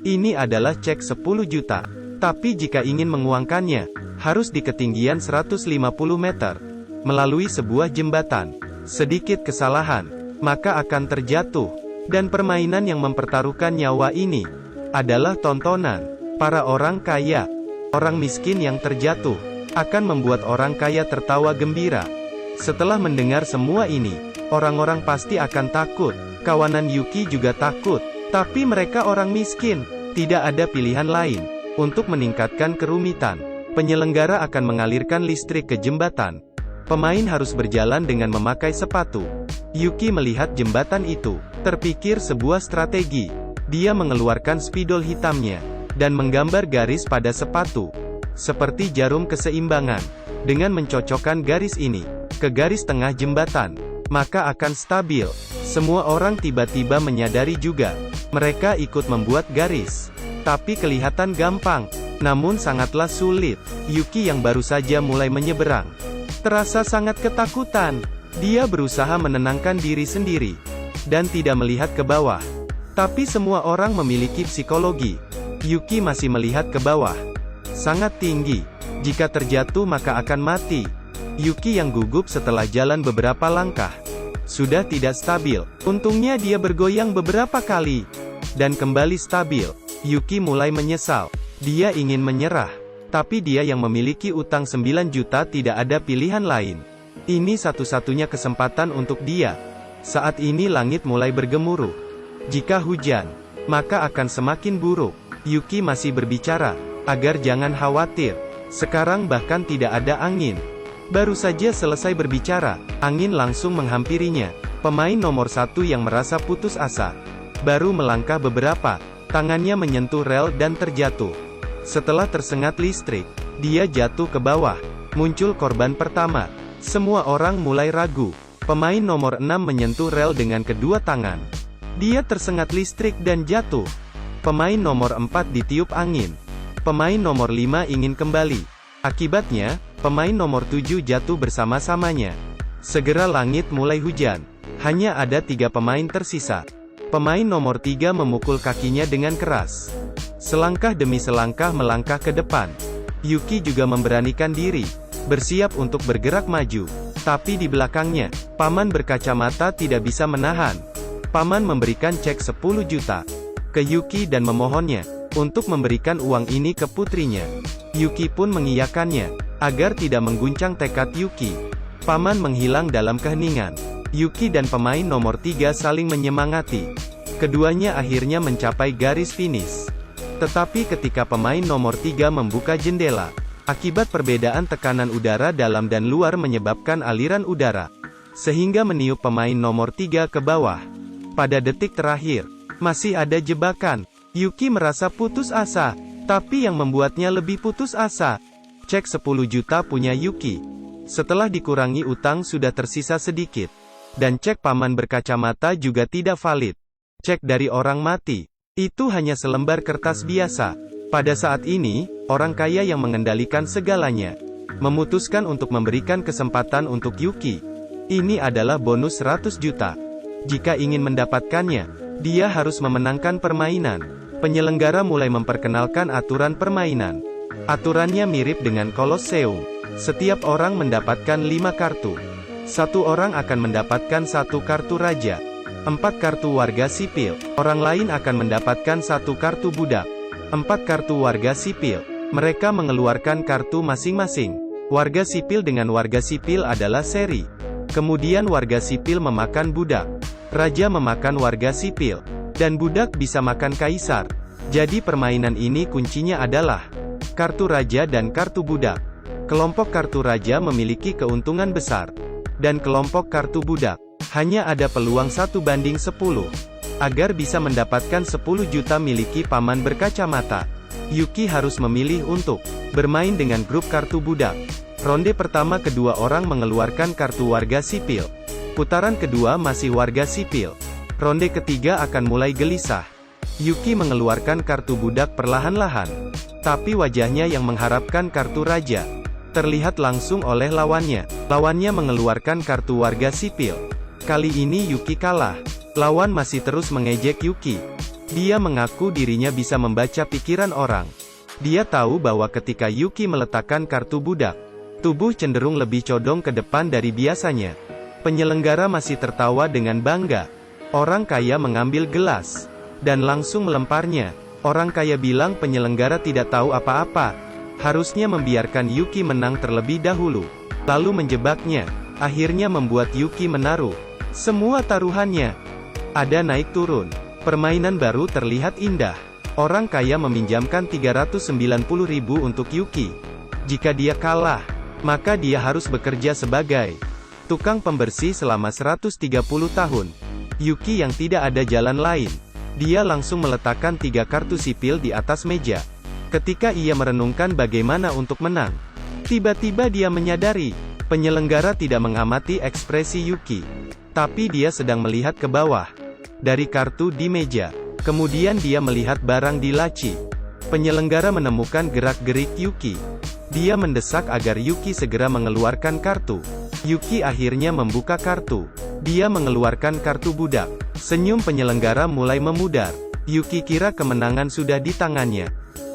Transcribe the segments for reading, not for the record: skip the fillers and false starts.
Ini adalah cek 10 juta. Tapi jika ingin menguangkannya, harus di ketinggian 150 meter, melalui sebuah jembatan. Sedikit kesalahan, maka akan terjatuh. Dan permainan yang mempertaruhkan nyawa ini, adalah tontonan. Para orang kaya, orang miskin yang terjatuh, akan membuat orang kaya tertawa gembira. Setelah mendengar semua ini, orang-orang pasti akan takut. Kawanan Yuki juga takut. Tapi mereka orang miskin, tidak ada pilihan lain. Untuk meningkatkan kerumitan, penyelenggara akan mengalirkan listrik ke jembatan. Pemain harus berjalan dengan memakai sepatu. Yuki melihat jembatan itu, terpikir sebuah strategi. Dia mengeluarkan spidol hitamnya, dan menggambar garis pada sepatu. Seperti jarum keseimbangan. Dengan mencocokkan garis ini ke garis tengah jembatan, maka akan stabil. Semua orang tiba-tiba menyadari juga. Mereka ikut membuat garis. Tapi kelihatan gampang, namun sangatlah sulit. Yuki yang baru saja mulai menyeberang, terasa sangat ketakutan. Dia berusaha menenangkan diri sendiri, dan tidak melihat ke bawah. Tapi semua orang memiliki psikologi. Yuki masih melihat ke bawah. Sangat tinggi. Jika terjatuh maka akan mati. Yuki yang gugup setelah jalan beberapa langkah, sudah tidak stabil. Untungnya dia bergoyang beberapa kali, dan kembali stabil. Yuki mulai menyesal. Dia ingin menyerah. Tapi dia yang memiliki utang 9 juta tidak ada pilihan lain. Ini satu-satunya kesempatan untuk dia. Saat ini langit mulai bergemuruh. Jika hujan, maka akan semakin buruk. Yuki masih berbicara, agar jangan khawatir. Sekarang bahkan tidak ada angin. Baru saja selesai berbicara, angin langsung menghampirinya. Pemain nomor 1 yang merasa putus asa, baru melangkah beberapa. Tangannya menyentuh rel dan terjatuh. Setelah tersengat listrik, dia jatuh ke bawah. Muncul korban pertama. Semua orang mulai ragu. Pemain nomor 6 menyentuh rel dengan kedua tangan. Dia tersengat listrik dan jatuh. Pemain nomor 4 ditiup angin. Pemain nomor 5 ingin kembali. Akibatnya, pemain nomor 7 jatuh bersama-samanya. Segera langit mulai hujan. Hanya ada 3 pemain tersisa. Pemain nomor 3 memukul kakinya dengan keras. Selangkah demi selangkah melangkah ke depan. Yuki juga memberanikan diri, bersiap untuk bergerak maju. Tapi di belakangnya, paman berkacamata tidak bisa menahan. Paman memberikan cek 10 juta ke Yuki dan memohonnya untuk memberikan uang ini ke putrinya. Yuki pun mengiyakannya, agar tidak mengguncang tekad Yuki. Paman menghilang dalam keheningan. Yuki dan pemain nomor 3 saling menyemangati. Keduanya akhirnya mencapai garis finish. Tetapi ketika pemain nomor 3 membuka jendela, akibat perbedaan tekanan udara dalam dan luar menyebabkan aliran udara, sehingga meniup pemain nomor 3 ke bawah. Pada detik terakhir, masih ada jebakan. Yuki merasa putus asa, tapi yang membuatnya lebih putus asa, cek 10 juta punya Yuki. Setelah dikurangi utang sudah tersisa sedikit. Dan cek paman berkacamata juga tidak valid. Cek dari orang mati, itu hanya selembar kertas biasa. Pada saat ini, orang kaya yang mengendalikan segalanya, memutuskan untuk memberikan kesempatan untuk Yuki. Ini adalah bonus 100 juta. Jika ingin mendapatkannya, dia harus memenangkan permainan. Penyelenggara mulai memperkenalkan aturan permainan. Aturannya mirip dengan Colosseum. Setiap orang mendapatkan 5 kartu. 1 orang akan mendapatkan 1 kartu raja, 4 kartu warga sipil. Orang lain akan mendapatkan 1 kartu budak, 4 kartu warga sipil. Mereka mengeluarkan kartu masing-masing. Warga sipil dengan warga sipil adalah seri. Kemudian warga sipil memakan budak. Raja memakan warga sipil. Dan budak bisa makan kaisar. Jadi permainan ini kuncinya adalah kartu raja dan kartu budak. Kelompok kartu raja memiliki keuntungan besar. Dan kelompok kartu budak, hanya ada peluang 1:10. Agar bisa mendapatkan 10 juta miliki paman berkacamata, Yuki harus memilih untuk bermain dengan grup kartu budak. Ronde pertama kedua orang mengeluarkan kartu warga sipil. Putaran kedua masih warga sipil. Ronde ketiga akan mulai gelisah. Yuki mengeluarkan kartu budak perlahan-lahan. Tapi wajahnya yang mengharapkan kartu raja terlihat langsung oleh lawannya. Lawannya mengeluarkan kartu warga sipil. Kali ini Yuki kalah. Lawan masih terus mengejek Yuki. Dia mengaku dirinya bisa membaca pikiran orang. Dia tahu bahwa ketika Yuki meletakkan kartu budak, tubuh cenderung lebih condong ke depan dari biasanya. Penyelenggara masih tertawa dengan bangga. Orang kaya mengambil gelas dan langsung melemparnya. Orang kaya bilang penyelenggara tidak tahu apa-apa. Harusnya membiarkan Yuki menang terlebih dahulu, lalu menjebaknya. Akhirnya membuat Yuki menaruh semua taruhannya. Ada naik turun. Permainan baru terlihat indah. Orang kaya meminjamkan 390.000 untuk Yuki. Jika dia kalah, maka dia harus bekerja sebagai tukang pembersih selama 130 tahun. Yuki yang tidak ada jalan lain. Dia langsung meletakkan 3 kartu sipil di atas meja. Ketika ia merenungkan bagaimana untuk menang, tiba-tiba dia menyadari, penyelenggara tidak mengamati ekspresi Yuki. Tapi dia sedang melihat ke bawah. Dari kartu di meja. Kemudian dia melihat barang di laci. Penyelenggara menemukan gerak-gerik Yuki. Dia mendesak agar Yuki segera mengeluarkan kartu. Yuki akhirnya membuka kartu. Dia mengeluarkan kartu budak. Senyum penyelenggara mulai memudar. Yuki kira kemenangan sudah di tangannya.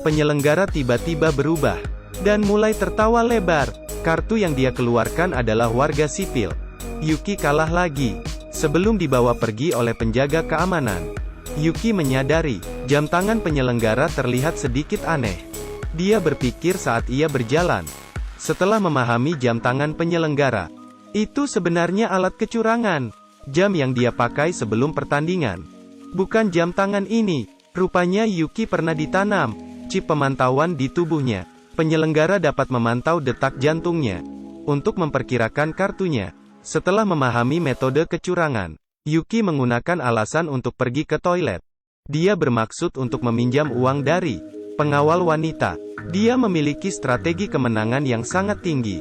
Penyelenggara tiba-tiba berubah dan mulai tertawa lebar. Kartu yang dia keluarkan adalah warga sipil. Yuki kalah lagi. Sebelum dibawa pergi oleh penjaga keamanan, Yuki menyadari, jam tangan penyelenggara terlihat sedikit aneh. Dia berpikir saat ia berjalan. Setelah memahami jam tangan penyelenggara, itu sebenarnya alat kecurangan. Jam yang dia pakai sebelum pertandingan. Bukan jam tangan ini. Rupanya Yuki pernah ditanam chip pemantauan di tubuhnya. Penyelenggara dapat memantau detak jantungnya untuk memperkirakan kartunya. Setelah memahami metode kecurangan, Yuki menggunakan alasan untuk pergi ke toilet. Dia bermaksud untuk meminjam uang dari pengawal wanita. Dia memiliki strategi kemenangan yang sangat tinggi.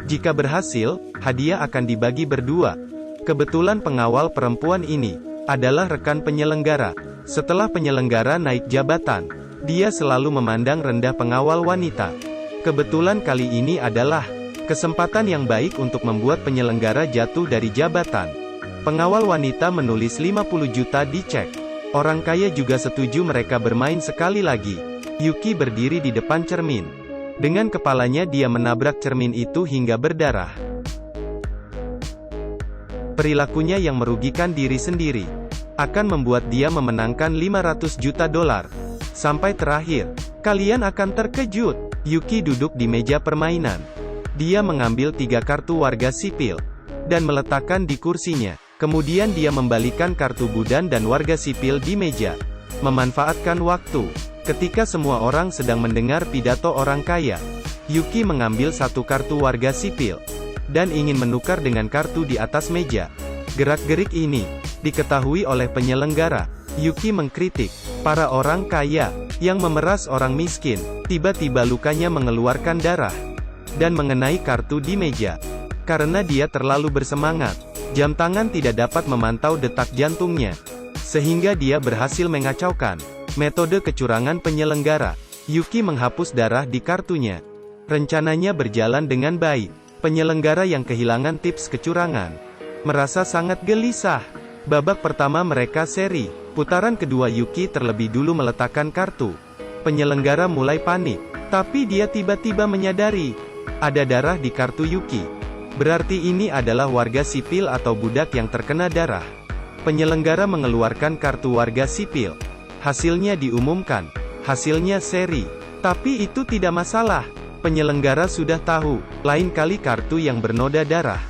Jika berhasil, hadiah akan dibagi berdua. Kebetulan pengawal perempuan ini adalah rekan penyelenggara. Setelah penyelenggara naik jabatan, dia selalu memandang rendah pengawal wanita. Kebetulan kali ini adalah kesempatan yang baik untuk membuat penyelenggara jatuh dari jabatan. Pengawal wanita menulis 50 juta di cek. Orang kaya juga setuju mereka bermain sekali lagi. Yuki berdiri di depan cermin. Dengan kepalanya dia menabrak cermin itu hingga berdarah. Perilakunya yang merugikan diri sendiri akan membuat dia memenangkan 500 juta dolar. Sampai terakhir, kalian akan terkejut. Yuki duduk di meja permainan. Dia mengambil 3 kartu warga sipil dan meletakkan di kursinya. Kemudian dia membalikan kartu budan dan warga sipil di meja. Memanfaatkan waktu ketika semua orang sedang mendengar pidato orang kaya, Yuki mengambil 1 kartu warga sipil dan ingin menukar dengan kartu di atas meja. Gerak-gerik ini diketahui oleh penyelenggara. Yuki mengkritik para orang kaya yang memeras orang miskin. Tiba-tiba lukanya mengeluarkan darah dan mengenai kartu di meja. Karena dia terlalu bersemangat, jam tangan tidak dapat memantau detak jantungnya, sehingga dia berhasil mengacaukan metode kecurangan penyelenggara. Yuki menghapus darah di kartunya. Rencananya berjalan dengan baik. Penyelenggara yang kehilangan tips kecurangan merasa sangat gelisah. Babak pertama mereka seri. Putaran kedua Yuki terlebih dulu meletakkan kartu. Penyelenggara mulai panik, tapi dia tiba-tiba menyadari ada darah di kartu Yuki. Berarti ini adalah warga sipil atau budak yang terkena darah. Penyelenggara mengeluarkan kartu warga sipil. Hasilnya diumumkan. Hasilnya seri. Tapi itu tidak masalah. Penyelenggara sudah tahu, lain kali kartu yang bernoda darah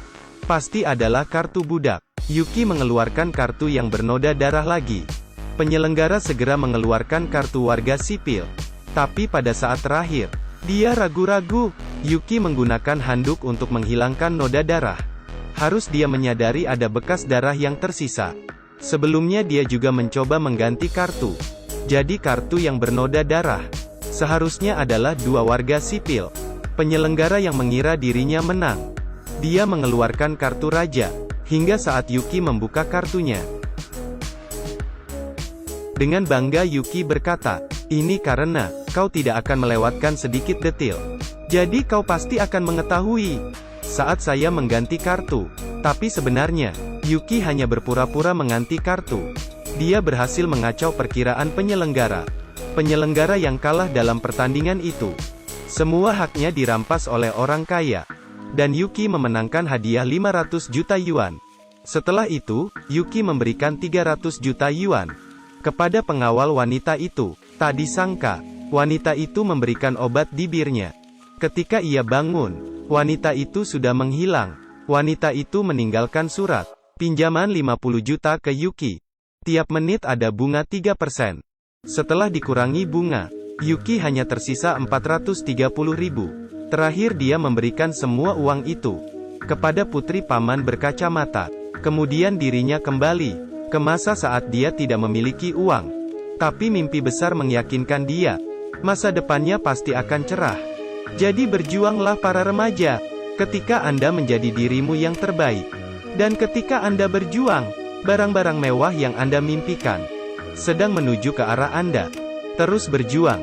pasti adalah kartu budak. Yuki mengeluarkan kartu yang bernoda darah lagi. Penyelenggara segera mengeluarkan kartu warga sipil. Tapi pada saat terakhir, dia ragu-ragu. Yuki menggunakan handuk untuk menghilangkan noda darah. Harus dia menyadari ada bekas darah yang tersisa. Sebelumnya dia juga mencoba mengganti kartu. Jadi kartu yang bernoda darah seharusnya adalah 2 warga sipil. Penyelenggara yang mengira dirinya menang. Dia mengeluarkan kartu raja. Hingga saat Yuki membuka kartunya. Dengan bangga Yuki berkata, ini karena kau tidak akan melewatkan sedikit detil. Jadi kau pasti akan mengetahui saat saya mengganti kartu. Tapi sebenarnya, Yuki hanya berpura-pura mengganti kartu. Dia berhasil mengacau perkiraan penyelenggara. Penyelenggara yang kalah dalam pertandingan itu. Semua haknya dirampas oleh orang kaya. Dan Yuki memenangkan hadiah 500 juta yuan. Setelah itu, Yuki memberikan 300 juta yuan kepada pengawal wanita itu. Tak disangka, wanita itu memberikan obat di birnya. Ketika ia bangun, wanita itu sudah menghilang. Wanita itu meninggalkan surat pinjaman 50 juta ke Yuki. Tiap menit ada bunga 3%. Setelah dikurangi bunga, Yuki hanya tersisa 430 ribu. Terakhir dia memberikan semua uang itu kepada putri paman berkacamata. Kemudian dirinya kembali ke masa saat dia tidak memiliki uang. Tapi mimpi besar meyakinkan dia, masa depannya pasti akan cerah. Jadi berjuanglah para remaja, ketika Anda menjadi dirimu yang terbaik. Dan ketika Anda berjuang, barang-barang mewah yang Anda mimpikan sedang menuju ke arah Anda. Terus berjuang.